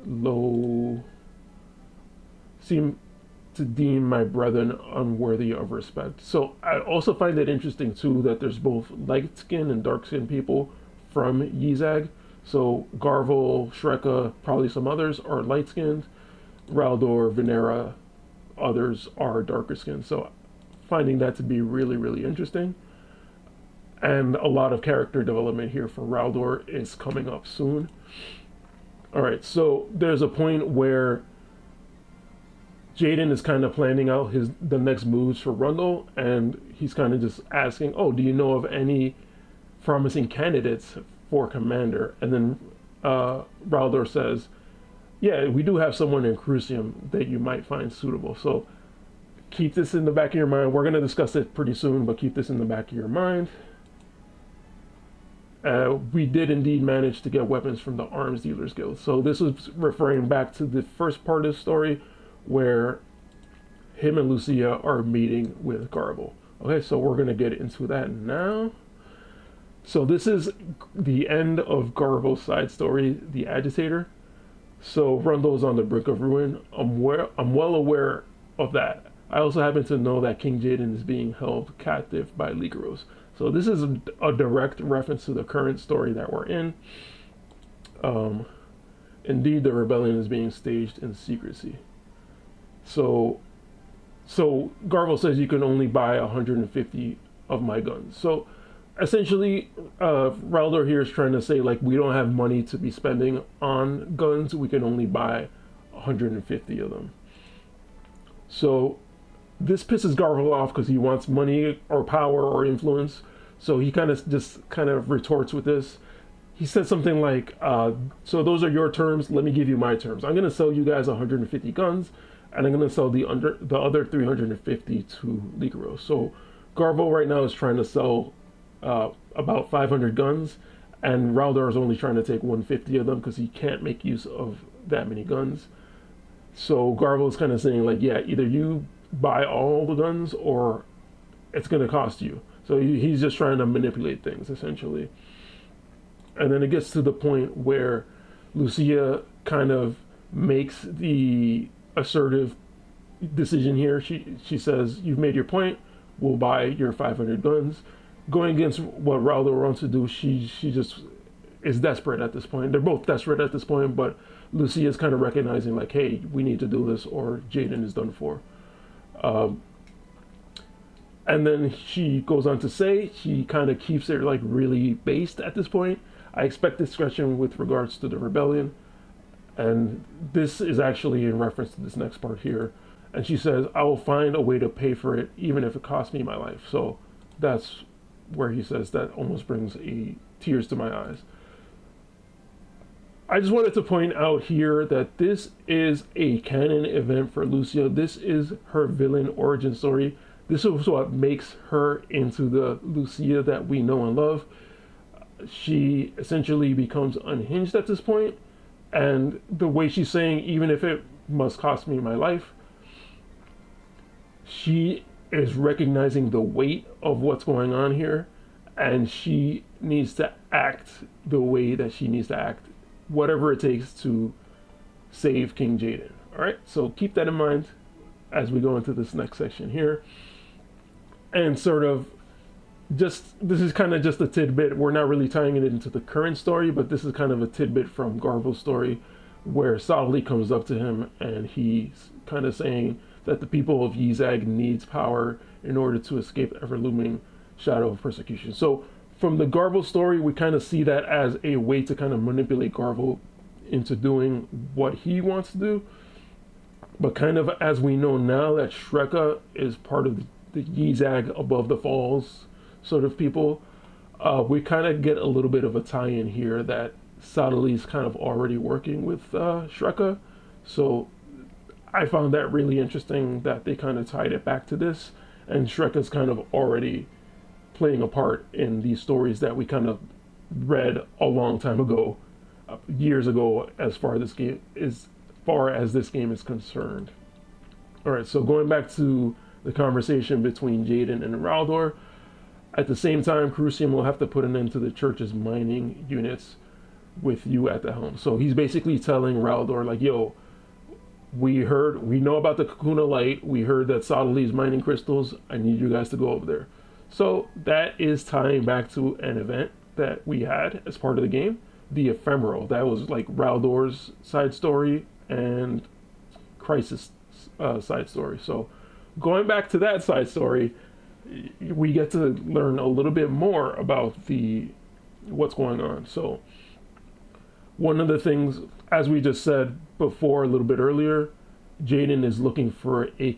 low, seem to deem my brethren unworthy of respect. So I also find it interesting too that there's both light skinned and dark skinned people from Yzag. So Garvel, Shreka, probably some others are light skinned. Rhaldor, Venera, others are darker skinned. So finding that to be really, really interesting. And a lot of character development here for Rhaldor is coming up soon. Alright, so there's a point where Jayden is kind of planning out the next moves for Rundle, and he's kind of just asking, oh, do you know of any promising candidates for commander? And then Rhaldor says, yeah, we do have someone in Crucium that you might find suitable. So keep this in the back of your mind. We're going to discuss it pretty soon, but keep this in the back of your mind. We did indeed manage to get weapons from the Arms Dealers Guild. So this was referring back to the first part of the story where him and Lu'Cia are meeting with Garvel. Okay, so we're going to get into that now. So this is the end of Garvel's side story, The Agitator. So Rundle's on the brink of ruin. I'm well aware of that. I also happen to know that King Jayden is being held captive by Lycaros. So this is a direct reference to the current story that we're in. Indeed, the rebellion is being staged in secrecy. So Garvel says you can only buy 150 of my guns. So essentially, Rhaldor here is trying to say, like, we don't have money to be spending on guns. We can only buy 150 of them. So this pisses Garvel off because he wants money or power or influence. So he kind of retorts with this. He says something like, so those are your terms. Let me give you my terms. I'm going to sell you guys 150 guns, and I'm going to sell the other 350 to Lycaros. So Garvel right now is trying to sell about 500 guns, and Rhaldor is only trying to take 150 of them because he can't make use of that many guns. So Garvel is kind of saying, like, yeah, either you buy all the guns or it's going to cost you. So he's just trying to manipulate things, essentially. And then it gets to the point where Lu'Cia kind of makes the assertive decision here. She says, you've made your point, we'll buy your 500 guns. Going against what Rhaldor wants to do, she just is desperate at this point. They're both desperate at this point, but Lu'Cia is kind of recognizing, like, hey, we need to do this or Jayden is done for. And then she goes on to say, she kind of keeps it, like, really based at this point. I expect discretion with regards to the rebellion. And this is actually in reference to this next part here. And she says, I will find a way to pay for it, even if it costs me my life. So that's where he says that almost brings tears to my eyes. I just wanted to point out here that this is a canon event for Lu'Cia. This is her villain origin story. This is what makes her into the Lu'Cia that we know and love. She essentially becomes unhinged at this point, and the way she's saying, even if it must cost me my life, she is recognizing the weight of what's going on here, and she needs to act the way that she needs to act, whatever it takes to save King Jayden. All right, so keep that in mind as we go into this next section here. And sort of this is kind of just a tidbit. We're not really tying it into the current story, but this is kind of a tidbit from Garvel's story where Sadali comes up to him and he's kind of saying that the people of Yzag needs power in order to escape ever-looming shadow of persecution. So from the Garvel story, we kind of see that as a way to kind of manipulate Garvel into doing what he wants to do. But kind of as we know now that Shreka is part of the Yzag above the falls sort of people, we kind of get a little bit of a tie-in here that Sadali's kind of already working with Shreka. So I found that really interesting that they kind of tied it back to this, and Shreka's kind of already playing a part in these stories that we kind of read a long time ago years ago as far as this game is concerned. All right, so going back to the conversation between Jayden and Rhaldor, at the same time, Crucium will have to put an end to the church's mining units with you at the helm. So he's basically telling Rhaldor, like, yo, we know about the Cocoon of Light. We heard that Sadali is mining crystals. I need you guys to go over there. So that is tying back to an event that we had as part of the game, the Ephemeral. That was like Rhaldor's side story and Crisis' side story. So going back to that side story, we get to learn a little bit more about what's going on. So one of the things, as we just said before a little bit earlier, Jayden is looking for a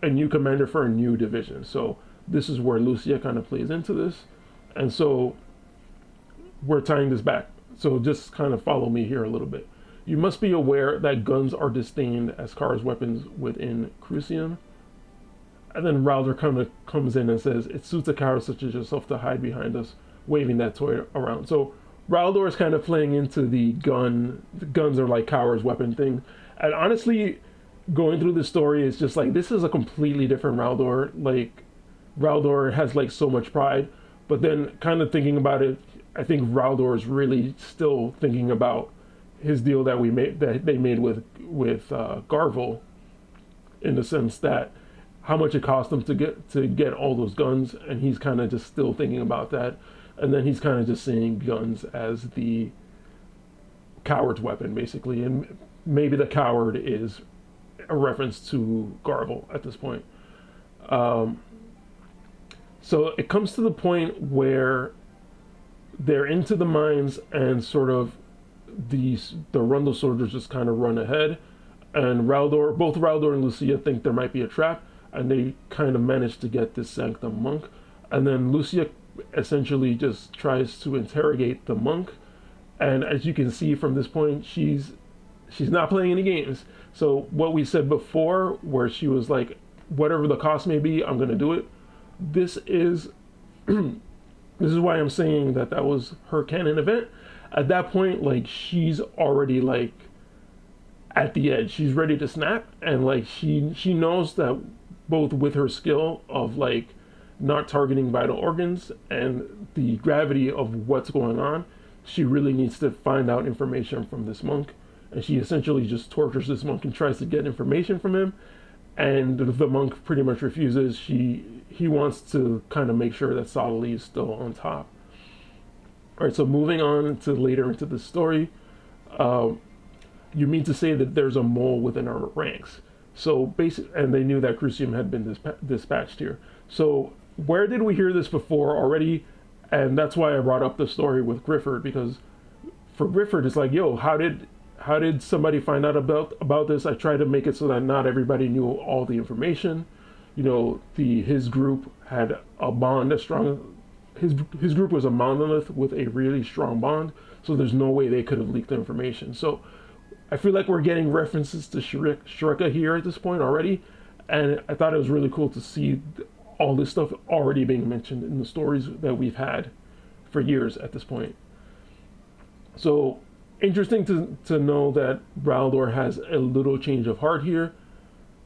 new commander for a new division. So this is where Lu'Cia kind of plays into this. And so we're tying this back. So just kind of follow me here a little bit. You must be aware that guns are disdained as cars weapons within Crucium. And then Rhaldor kind of comes in and says, it suits a coward such as yourself to hide behind us, waving that toy around. So Rhaldor is kind of playing into the guns are like cowards weapon thing. And honestly, going through the story, it's just like, this is a completely different Rhaldor. Like, Rhaldor has like so much pride, but then kind of thinking about it, I think Rhaldor is really still thinking about his deal that they made with Garvel, in the sense that how much it cost him to get all those guns, and he's kind of just still thinking about that. And then he's kind of just seeing guns as the coward's weapon, basically. And maybe the coward is a reference to Garvel at this point. So it comes to the point where they're into the mines, and sort of the Rundle soldiers just kind of run ahead. And both Rhaldor and Lu'Cia think there might be a trap, and they kind of manage to get this Sanctum monk. And then Lu'Cia essentially just tries to interrogate the monk, and as you can see from this point, she's not playing any games. So what we said before, where she was like, whatever the cost may be, I'm gonna do it. This is this is why I'm saying that was her canon event. At that point, like, she's already like at the edge. She's ready to snap, and like she knows that both with her skill of like not targeting vital organs and the gravity of what's going on, she really needs to find out information from this monk. And she essentially just tortures this monk and tries to get information from him, and the monk pretty much refuses. He wants to kind of make sure that Sadali is still on top. All right, so moving on to later into the story, you mean to say that there's a mole within our ranks. So basically, and they knew that Crucium had been dispatched here. So where did we hear this before already? And that's why I brought up the story with Gryfford, because for Gryfford, it's like, yo, how did somebody find out about this? I tried to make it so that not everybody knew all the information. You know, his group had a bond as strong. His group was a monolith with a really strong bond, so there's no way they could have leaked the information. So I feel like we're getting references to Shrika here at this point already, and I thought it was really cool to see all this stuff already being mentioned in the stories that we've had for years at this point. So interesting to know that Rhaldor has a little change of heart here,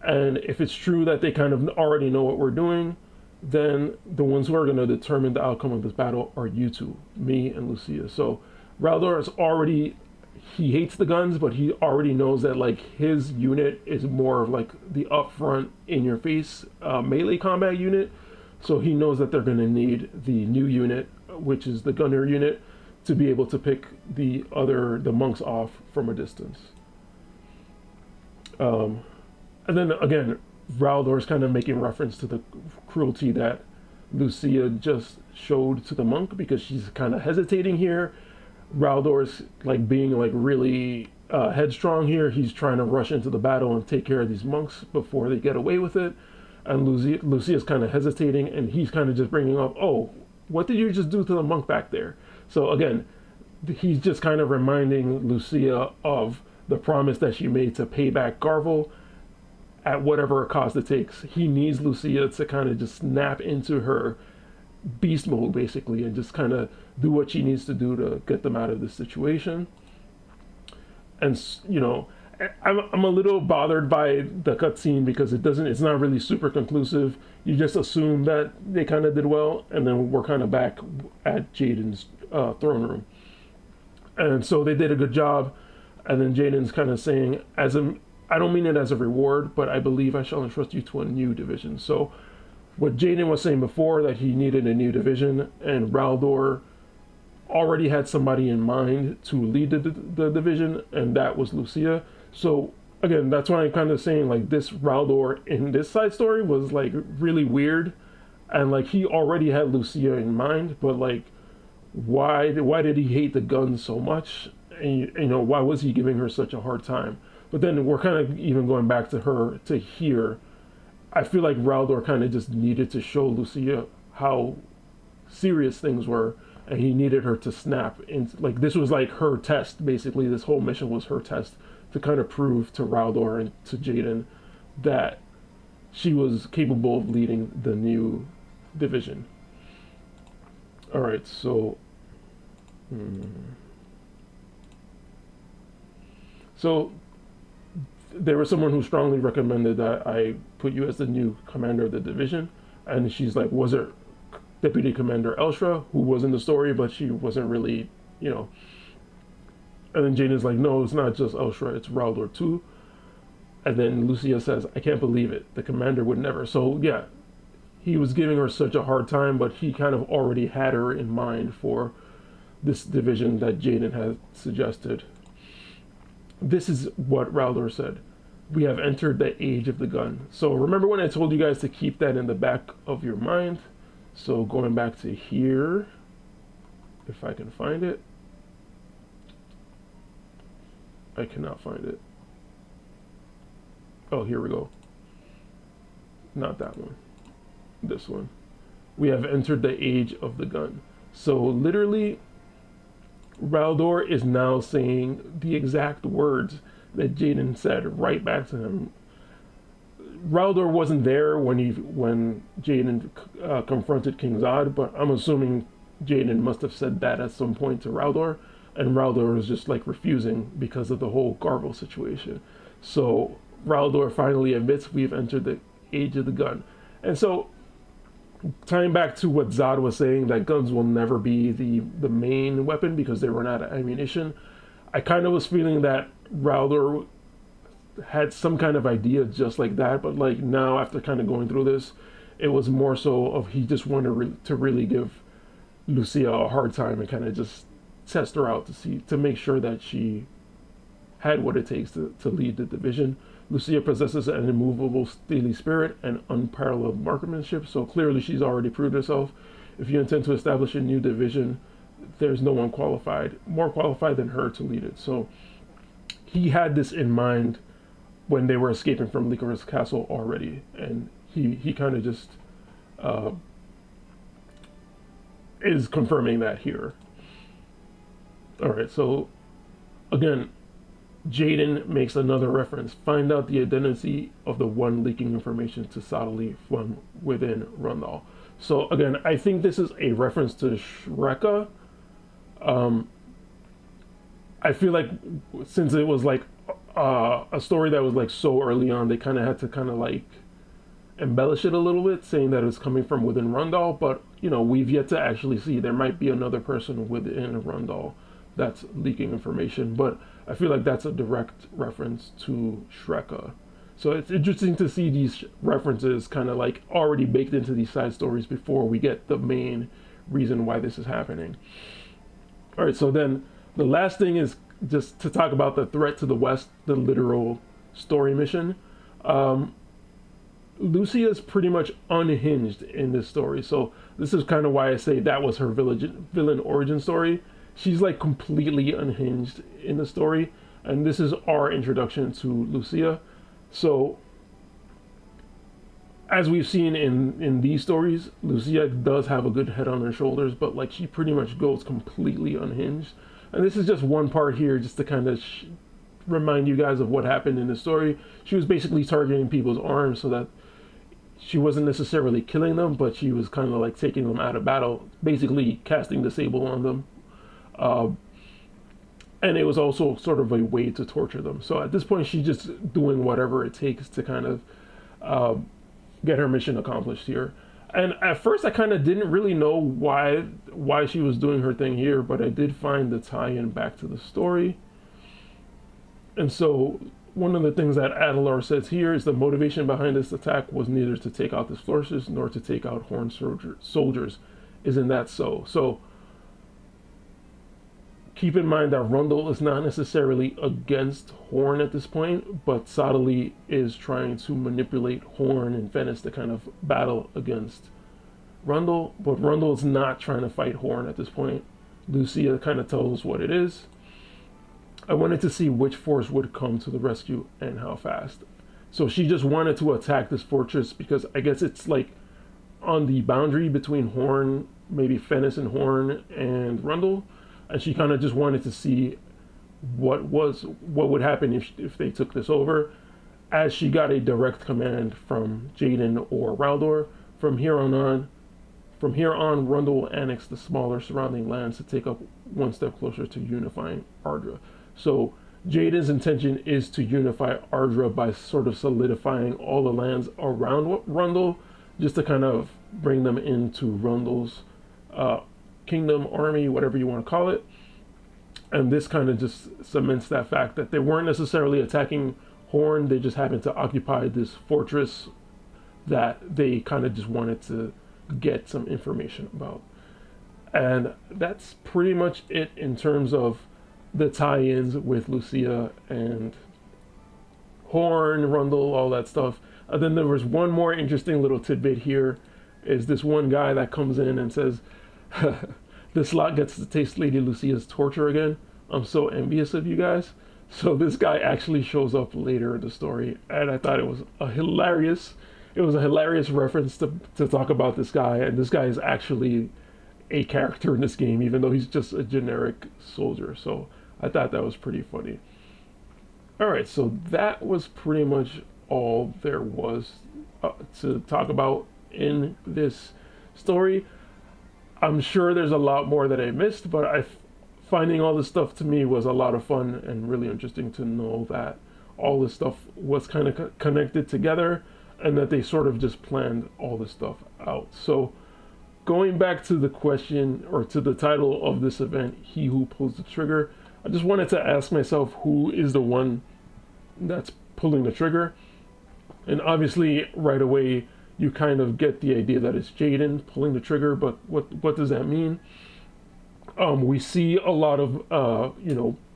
and if it's true that they kind of already know what we're doing, then the ones who are going to determine the outcome of this battle are you two, me and Lu'Cia. So Rhaldor is already, he hates the guns, but he already knows that like his unit is more of like the upfront, in your face melee combat unit. So he knows that they're going to need the new unit, which is the gunner unit, to be able to pick the monks off from a distance. And then again, Rhaldor is kind of making reference to the cruelty that Lu'Cia just showed to the monk, because she's kind of hesitating here. Rhaldor's like being like really headstrong here. He's trying to rush into the battle and take care of these monks before they get away with it. And Lu'Cia's kind of hesitating, and he's kind of just bringing up, oh, what did you just do to the monk back there? So again, he's just kind of reminding Lu'Cia of the promise that she made to pay back Garvel at whatever cost it takes. He needs Lu'Cia to kind of just snap into her beast mode basically, and just kind of do what she needs to do to get them out of this situation. And I'm a little bothered by the cutscene because it's not really super conclusive. You just assume that they kind of did well, and then we're kind of back at Jayden's throne room. And so they did a good job. And then Jayden's kind of saying, I don't mean it as a reward, but I believe I shall entrust you to a new division. So what Jayden was saying before, that he needed a new division, and Rhaldor already had somebody in mind to lead the division, and that was Lu'Cia. So again, that's why I'm kind of saying, like, this Rhaldor in this side story was like really weird, and like he already had Lu'Cia in mind, but like why did he hate the gun so much? And why was he giving her such a hard time? But then we're kind of even going back to her to here. I feel like Rhaldor kind of just needed to show Lu'Cia how serious things were, and he needed her to snap. And like this was like her test, basically. This whole mission was her test to kind of prove to Rhaldor and to Jayden that she was capable of leading the new division. All right, so so there was someone who strongly recommended that I put you as the new commander of the division, and she's like, was it Deputy Commander Elshra, who was in the story, but she wasn't really, And then Jayden's like, no, it's not just Elshra, it's Rhaldor too. And then Lu'Cia says, I can't believe it. The commander would never. So yeah, he was giving her such a hard time, but he kind of already had her in mind for this division that Jayden had suggested. This is what Rhaldor said. We have entered the age of the gun. So remember when I told you guys to keep that in the back of your mind? So going back to here, if I can find it. I cannot find it. Oh, here we go. Not that one. This one. We have entered the age of the gun. So literally, Rhaldor is now saying the exact words that Jayden said right back to him. Rhaldor wasn't there when Jayden confronted King Zahd, but I'm assuming Jayden must have said that at some point to Rhaldor, and Rhaldor was just like refusing because of the whole Garble situation. So Rhaldor finally admits we've entered the age of the gun. And so tying back to what Zahd was saying, that guns will never be the main weapon because they run out of ammunition, I kind of was feeling that Rhaldor had some kind of idea just like that, but like now after kind of going through this, it was more so of he just wanted to really give Lu'Cia a hard time and kind of just test her out to make sure that she had what it takes to lead the division. Lu'Cia possesses an immovable, steely spirit and unparalleled marksmanship, so clearly she's already proved herself. If you intend to establish a new division, there's no one more qualified than her to lead it. So he had this in mind when they were escaping from Lycoris Castle already, and he kind of just is confirming that here. All right, so again, Jayden makes another reference. Find out the identity of the one leaking information to Sadali from within Rundal. So again, I think this is a reference to Shreka. I feel like since it was like a story that was like so early on, they kind of had to kind of like embellish it a little bit, saying that it's coming from within Rundal. But we've yet to actually see. There might be another person within Rundal that's leaking information, but I feel like that's a direct reference to Shreka. So it's interesting to see these references kind of like already baked into these side stories before we get the main reason why this is happening. All right, so then the last thing is just to talk about the threat to the west, the literal story mission. Lu'Cia is pretty much unhinged in this story, so this is kind of why I say that was her villain origin story. She's like completely unhinged in the story, and this is our introduction to Lu'Cia. So, as we've seen in these stories, Lu'Cia does have a good head on her shoulders, but like she pretty much goes completely unhinged. And this is just one part here, just to kind of remind you guys of what happened in the story. She was basically targeting people's arms so that she wasn't necessarily killing them, but she was kind of like taking them out of battle, basically casting disable on them. Uh, and it was also sort of a way to torture them. So at this point, she's just doing whatever it takes to kind of uh, get her mission accomplished here. And at first, I kind of didn't really know why she was doing her thing here, but I did find the tie-in back to the story. And so one of the things that Adelaar says here is the motivation behind this attack was neither to take out the forces nor to take out Horn soldiers. Isn't that so? So keep in mind that Rhaldor is not necessarily against Horn at this point, but Sadali is trying to manipulate Horn and Venice to kind of battle against Rhaldor, but Rhaldor is not trying to fight Horn at this point. Lu'Cia kind of tells us what it is. I wanted to see which force would come to the rescue and how fast. So she just wanted to attack this fortress because I guess it's like on the boundary between Horn, maybe Venice and Horn and Rhaldor, and she kind of just wanted to see what would happen if they took this over, as she got a direct command from Jayden or Rhaldor. From here on, Rhaldor will annex the smaller surrounding lands to take up one step closer to unifying Ardra. So Jayden's intention is to unify Ardra by sort of solidifying all the lands around Rhaldor, just to kind of bring them into Rhaldor's kingdom, army, whatever you want to call it. And this kind of just cements that fact that they weren't necessarily attacking Horn, they just happened to occupy this fortress that they kind of just wanted to get some information about. And that's pretty much it in terms of the tie-ins with Lu'Cia and Horn, Rhaldor, all that stuff. And then there was one more interesting little tidbit here, is this one guy that comes in and says, this lot gets to taste Lady Lucia's torture again. I'm so envious of you guys. So this guy actually shows up later in the story, and I thought it was a hilarious reference to talk about this guy, and this guy is actually a character in this game, even though he's just a generic soldier. So I thought that was pretty funny. Alright, so that was pretty much all there was to talk about in this story. I'm sure there's a lot more that I missed, but finding all this stuff to me was a lot of fun and really interesting to know that all this stuff was kind of connected together and that they sort of just planned all this stuff out. So going back to the question, or to the title of this event, He Who Pulls the Trigger, I just wanted to ask myself, who is the one that's pulling the trigger? And obviously right away you kind of get the idea that it's Jayden pulling the trigger, but what does that mean? We see a lot of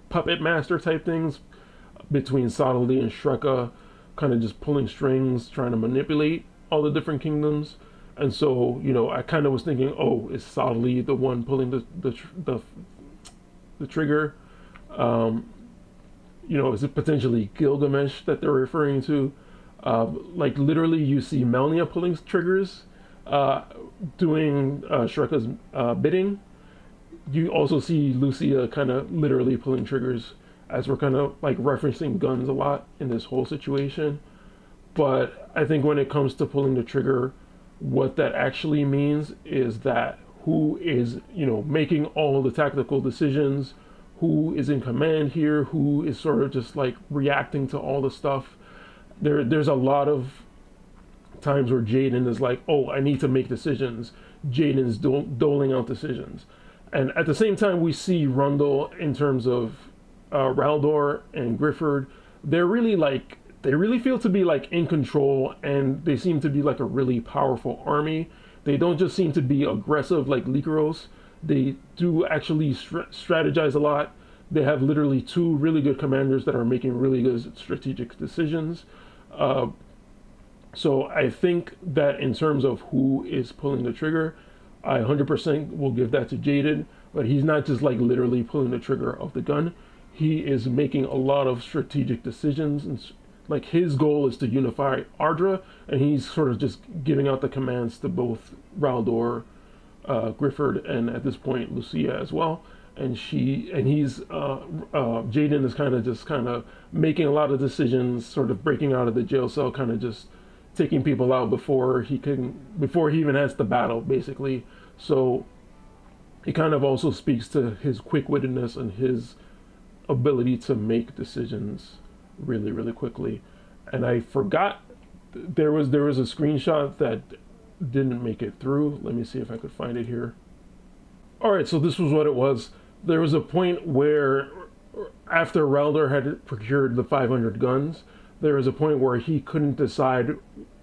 puppet master type things between Sadali and Shreka, kind of just pulling strings, trying to manipulate all the different kingdoms. And so, I kind of was thinking, oh, is Sadali the one pulling the trigger? Is it potentially Gilgamesh that they're referring to? Like literally you see Melnia pulling triggers, doing Shreka's bidding. You also see Lu'Cia kind of literally pulling triggers, as we're kind of like referencing guns a lot in this whole situation. But I think when it comes to pulling the trigger, what that actually means is that who is, making all the tactical decisions, who is in command here, who is sort of just like reacting to all the stuff. There's a lot of times where Jayden is like, oh, I need to make decisions. Jayden's doling out decisions. And at the same time, we see Rhaldor in terms of Rhaldor and Gryfford. They really feel to be like in control, and they seem to be like a really powerful army. They don't just seem to be aggressive like Lycaros. They do actually strategize a lot. They have literally two really good commanders that are making really good strategic decisions. So I think that in terms of who is pulling the trigger, I 100% will give that to Jayden, but he's not just like literally pulling the trigger of the gun. He is making a lot of strategic decisions, and like his goal is to unify Ardra, and he's sort of just giving out the commands to both Rhaldor, Gryfford, and at this point Lu'Cia as well. And Jayden is kind of making a lot of decisions, sort of breaking out of the jail cell, kind of just taking people out before he even has the battle, basically. So it kind of also speaks to his quick-wittedness and his ability to make decisions really, really quickly. And I forgot there was a screenshot that didn't make it through. Let me see if I could find it here. All right, so this was what it was. There was a point where, after Rhaldor had procured the 500 guns, there was a point where he couldn't decide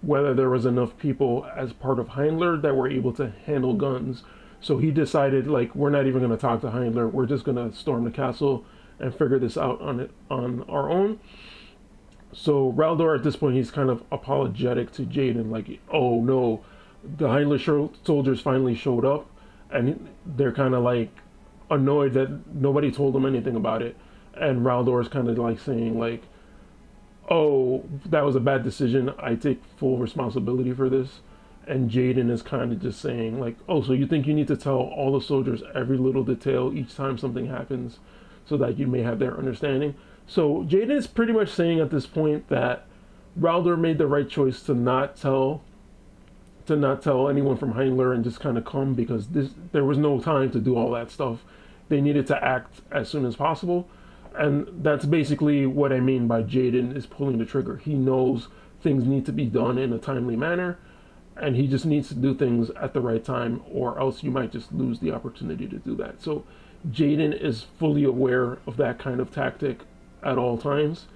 whether there was enough people as part of Heindler that were able to handle guns. So he decided, like, we're not even going to talk to Heindler. We're just going to storm the castle and figure this out on our own. So Rhaldor, at this point, he's kind of apologetic to Jayden, like, oh no, the Heindler soldiers finally showed up, and they're kind of like annoyed that nobody told them anything about it. And Rhaldor is kind of like saying, like, oh, that was a bad decision. I take full responsibility for this. And Jayden is kind of just saying, like, oh, so you think you need to tell all the soldiers every little detail each time something happens so that you may have their understanding? So Jayden is pretty much saying at this point that Rhaldor made the right choice to not tell anyone from Heindler and just kind of come, because there was no time to do all that stuff. They needed to act as soon as possible. And that's basically what I mean by Jayden is pulling the trigger. He knows things need to be done in a timely manner, and he just needs to do things at the right time, or else you might just lose the opportunity to do that. So Jayden is fully aware of that kind of tactic at all times,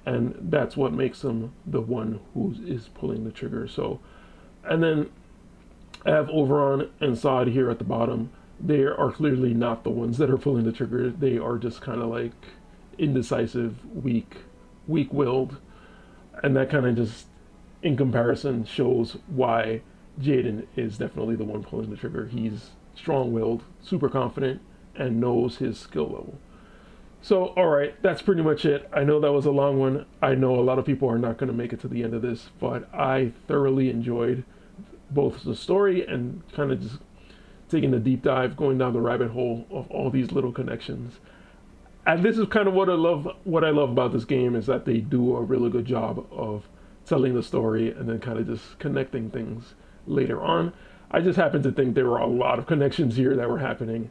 and that's what makes him the one who is pulling the trigger. So, and then I have Oberon and Zahd here at the bottom. They are clearly not the ones that are pulling the trigger. They are just kind of like indecisive, weak-willed, and that kind of just, in comparison, shows why Jayden is definitely the one pulling the trigger. He's strong-willed, super confident, and knows his skill level. So, all right, that's pretty much it. I know that was a long one. I know a lot of people are not going to make it to the end of this, but I thoroughly enjoyed both the story and kind of just taking a deep dive, going down the rabbit hole of all these little connections. And this is kind of what I love about this game, is that they do a really good job of telling the story and then kind of just connecting things later on. I just happen to think there were a lot of connections here that were happening.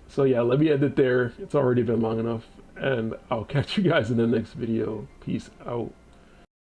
So yeah, let me end it there. It's already been long enough, and I'll catch you guys in the next video. Peace out.